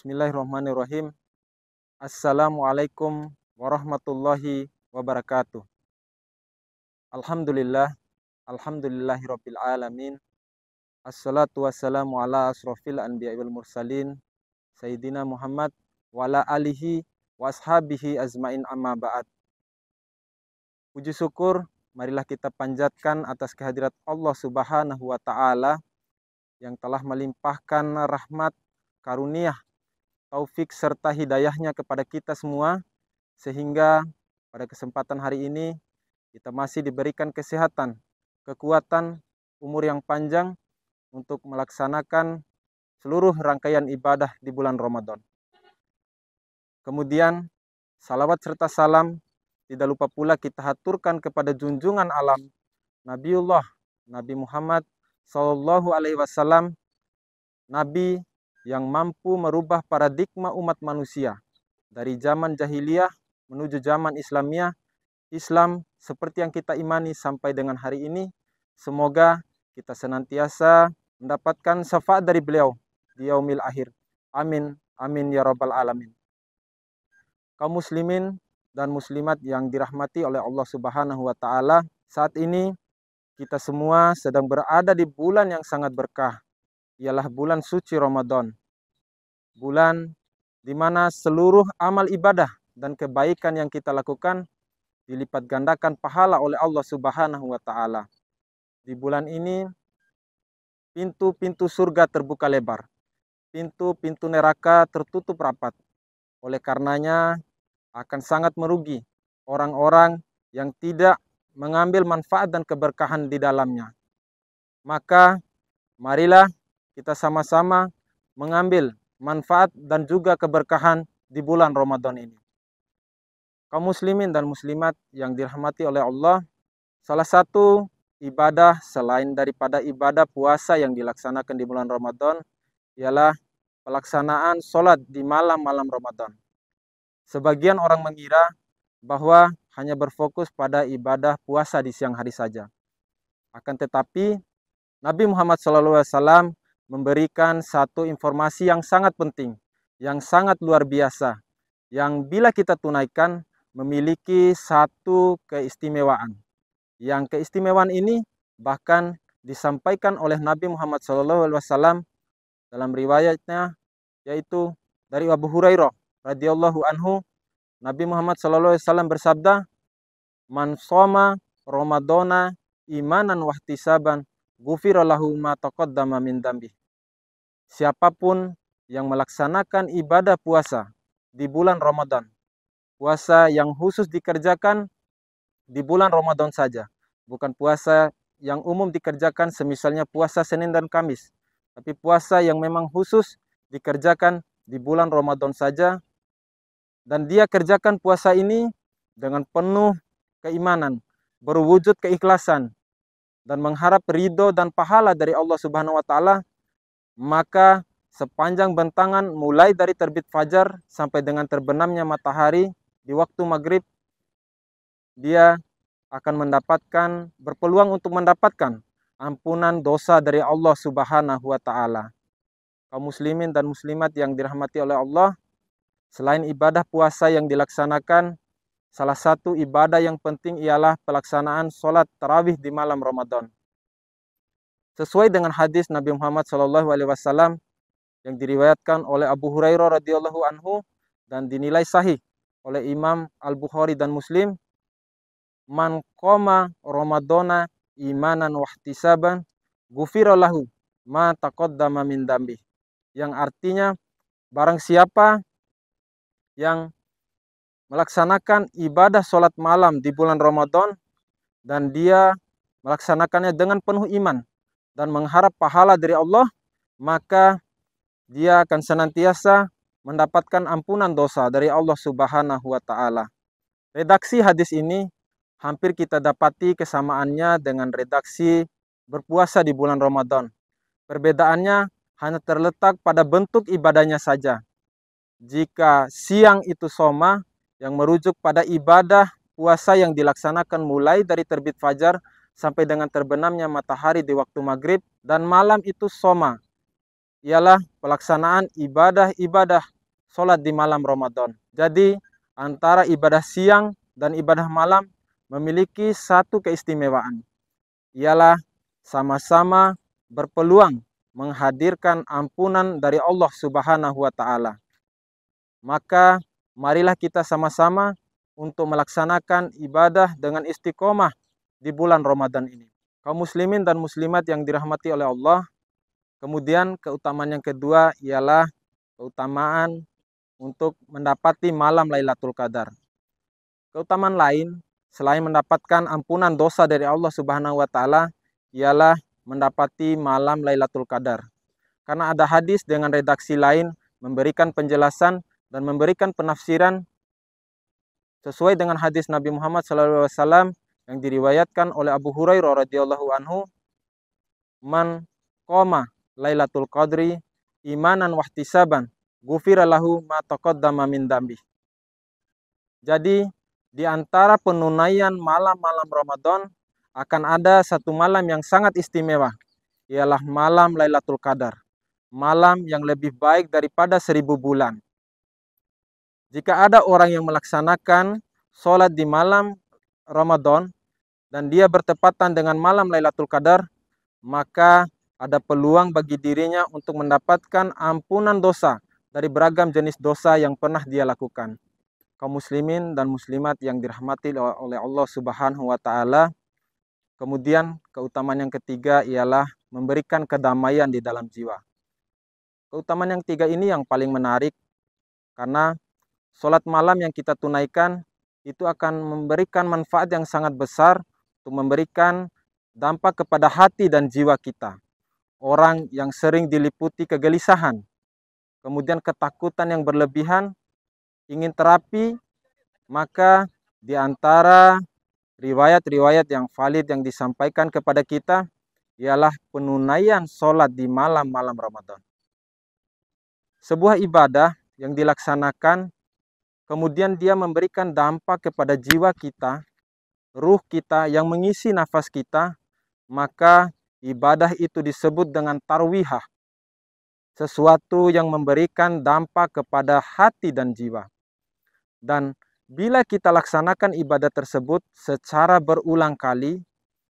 Bismillahirrahmanirrahim. Assalamualaikum warahmatullahi wabarakatuh. Alhamdulillah, alhamdulillahirabbil alamin. Assalatu wassalamu ala asrofil anbiya'i wal mursalin Sayyidina Muhammad wa ala alihi wa ashabihi azmain amma ba'd. Puji syukur marilah kita panjatkan atas kehadirat Allah Subhanahu wa taala yang telah melimpahkan rahmat, karunia, taufik serta hidayahnya kepada kita semua, sehingga pada kesempatan hari ini kita masih diberikan kesehatan, kekuatan, umur yang panjang untuk melaksanakan seluruh rangkaian ibadah di bulan Ramadan. Kemudian salawat serta salam tidak lupa pula kita haturkan kepada junjungan alam Nabiullah Nabi Muhammad Sallallahu Alaihi Wasallam, Nabi yang mampu merubah paradigma umat manusia dari zaman jahiliyah menuju zaman Islamiyah, Islam seperti yang kita imani sampai dengan hari ini. Semoga kita senantiasa mendapatkan syafaat dari beliau di yaumil akhir. Amin, amin ya rabbal alamin. Kaum muslimin dan muslimat yang dirahmati oleh Allah Subhanahu wa taala, saat ini kita semua sedang berada di bulan yang sangat berkah, ialah bulan suci Ramadan. Bulan di mana seluruh amal ibadah dan kebaikan yang kita lakukan dilipat gandakan pahala oleh Allah Subhanahu wa taala. Di bulan ini pintu-pintu surga terbuka lebar, pintu-pintu neraka tertutup rapat. Oleh karenanya akan sangat merugi orang-orang yang tidak mengambil manfaat dan keberkahan di dalamnya. Maka marilah kita sama-sama mengambil manfaat dan juga keberkahan di bulan Ramadan ini. Kaum muslimin dan muslimat yang dirahmati oleh Allah, salah satu ibadah selain daripada ibadah puasa yang dilaksanakan di bulan Ramadan ialah pelaksanaan sholat di malam-malam Ramadan. Sebagian orang mengira bahwa hanya berfokus pada ibadah puasa di siang hari saja. Akan tetapi Nabi Muhammad SAW memberikan satu informasi yang sangat penting, yang sangat luar biasa, yang bila kita tunaikan memiliki satu keistimewaan. Yang keistimewaan ini bahkan disampaikan oleh Nabi Muhammad SAW dalam riwayatnya, yaitu dari Abu Hurairah radhiyallahu anhu. Nabi Muhammad SAW bersabda, "Man shoma Ramadana imanan wahtisaban, ghufira lahu ma taqaddama min dzambi." Siapapun yang melaksanakan ibadah puasa di bulan Ramadan, puasa yang khusus dikerjakan di bulan Ramadan saja, bukan puasa yang umum dikerjakan semisalnya puasa Senin dan Kamis, tapi puasa yang memang khusus dikerjakan di bulan Ramadan saja, dan dia kerjakan puasa ini dengan penuh keimanan, berwujud keikhlasan, dan mengharap ridho dan pahala dari Allah Subhanahu wa taala, maka sepanjang bentangan mulai dari terbit fajar sampai dengan terbenamnya matahari di waktu maghrib, dia akan berpeluang untuk mendapatkan ampunan dosa dari Allah Subhanahu wa taala. Kaum muslimin dan muslimat yang dirahmati oleh Allah, selain ibadah puasa yang dilaksanakan, salah satu ibadah yang penting ialah pelaksanaan sholat tarawih di malam Ramadan. Sesuai dengan hadis Nabi Muhammad SAW yang diriwayatkan oleh Abu Hurairah radhiyallahu anhu dan dinilai sahih oleh Imam Al-Bukhari dan Muslim, "Man qoma Ramadana imanan wahtisaban, ghufira lahu ma taqaddama min dzambi." Yang artinya, barang siapa yang melaksanakan ibadah sholat malam di bulan Ramadan dan dia melaksanakannya dengan penuh iman dan mengharap pahala dari Allah, maka dia akan senantiasa mendapatkan ampunan dosa dari Allah Subhanahu wa taala. Redaksi hadis ini hampir kita dapati kesamaannya dengan redaksi berpuasa di bulan Ramadan. Perbedaannya hanya terletak pada bentuk ibadahnya saja. Jika siang itu shoma, yang merujuk pada ibadah puasa yang dilaksanakan mulai dari terbit fajar sampai dengan terbenamnya matahari di waktu maghrib, dan malam itu shoma, ialah pelaksanaan ibadah-ibadah sholat di malam Ramadan. Jadi antara ibadah siang dan ibadah malam memiliki satu keistimewaan, ialah sama-sama berpeluang menghadirkan ampunan dari Allah Subhanahu wa Ta'ala. Maka marilah kita sama-sama untuk melaksanakan ibadah dengan istiqomah di bulan Ramadan ini. Kaum muslimin dan muslimat yang dirahmati oleh Allah, kemudian keutamaan yang kedua ialah keutamaan untuk mendapati malam Lailatul Qadar. Keutamaan lain selain mendapatkan ampunan dosa dari Allah Subhanahu wa Ta'ala ialah mendapati malam Lailatul Qadar. Karena ada hadis dengan redaksi lain memberikan penjelasan dan memberikan penafsiran sesuai dengan hadis Nabi Muhammad SAW yang diriwayatkan oleh Abu Hurairah radhiyallahu anhu, "Man qoma Lailatul Qadri imanan wahtisaban, ghufira lahu ma taqaddama min dambi." Jadi di antara penunaian malam-malam Ramadan akan ada satu malam yang sangat istimewa, ialah malam Lailatul Qadar. Malam yang lebih baik daripada 1000 bulan. Jika ada orang yang melaksanakan sholat di malam Ramadan dan dia bertepatan dengan malam Lailatul Qadar, maka ada peluang bagi dirinya untuk mendapatkan ampunan dosa dari beragam jenis dosa yang pernah dia lakukan. Kaum muslimin dan muslimat yang dirahmati oleh Allah Subhanahu wa Ta'ala, kemudian keutamaan yang ketiga ialah memberikan kedamaian di dalam jiwa. Keutamaan yang tiga ini yang paling menarik, karena sholat malam yang kita tunaikan itu akan memberikan manfaat yang sangat besar untuk memberikan dampak kepada hati dan jiwa kita. Orang yang sering diliputi kegelisahan, kemudian ketakutan yang berlebihan, ingin terapi, maka di antara riwayat-riwayat yang valid yang disampaikan kepada kita ialah penunaian sholat di malam-malam Ramadan. Sebuah ibadah yang dilaksanakan, kemudian dia memberikan dampak kepada jiwa kita, ruh kita yang mengisi nafas kita, maka ibadah itu disebut dengan tarwihah. Sesuatu yang memberikan dampak kepada hati dan jiwa. Dan bila kita laksanakan ibadah tersebut secara berulang kali,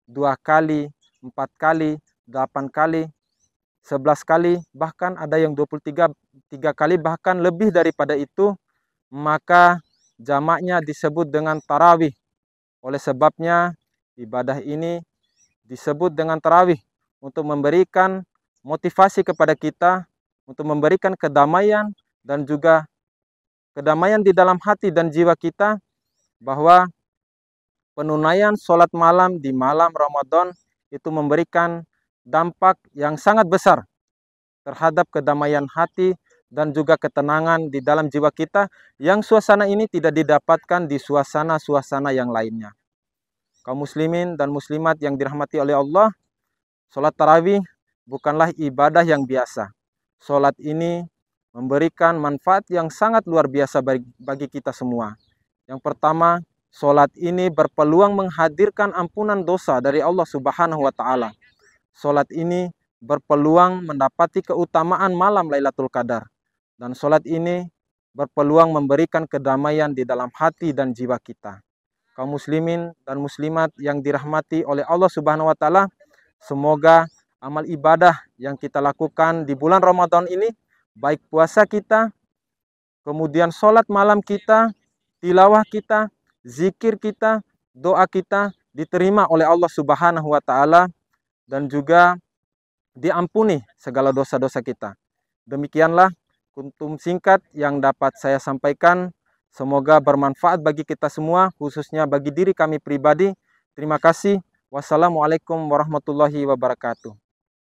2 kali, 4 kali, 8 kali, 11 kali, bahkan ada yang 23 kali, bahkan lebih daripada itu, maka jamaknya disebut dengan tarawih. Oleh sebabnya ibadah ini disebut dengan tarawih untuk memberikan motivasi kepada kita, untuk memberikan kedamaian dan juga kedamaian di dalam hati dan jiwa kita, bahwa penunaian sholat malam di malam Ramadan itu memberikan dampak yang sangat besar terhadap kedamaian hati dan juga ketenangan di dalam jiwa kita, yang suasana ini tidak didapatkan di suasana-suasana yang lainnya. Kaum muslimin dan muslimat yang dirahmati oleh Allah, sholat tarawih bukanlah ibadah yang biasa. Sholat ini memberikan manfaat yang sangat luar biasa bagi kita semua. Yang pertama, sholat ini berpeluang menghadirkan ampunan dosa dari Allah Subhanahu wa Ta'ala. Sholat ini berpeluang mendapati keutamaan malam Lailatul Qadar. Dan sholat ini berpeluang memberikan kedamaian di dalam hati dan jiwa kita. Kaum muslimin dan muslimat yang dirahmati oleh Allah Subhanahu wa Ta'ala, semoga amal ibadah yang kita lakukan di bulan Ramadan ini, baik puasa kita, kemudian sholat malam kita, tilawah kita, zikir kita, doa kita diterima oleh Allah Subhanahu wa Ta'ala dan juga diampuni segala dosa-dosa kita. Demikianlah kuntum singkat yang dapat saya sampaikan. Semoga bermanfaat bagi kita semua, khususnya bagi diri kami pribadi. Terima kasih. Wassalamualaikum warahmatullahi wabarakatuh.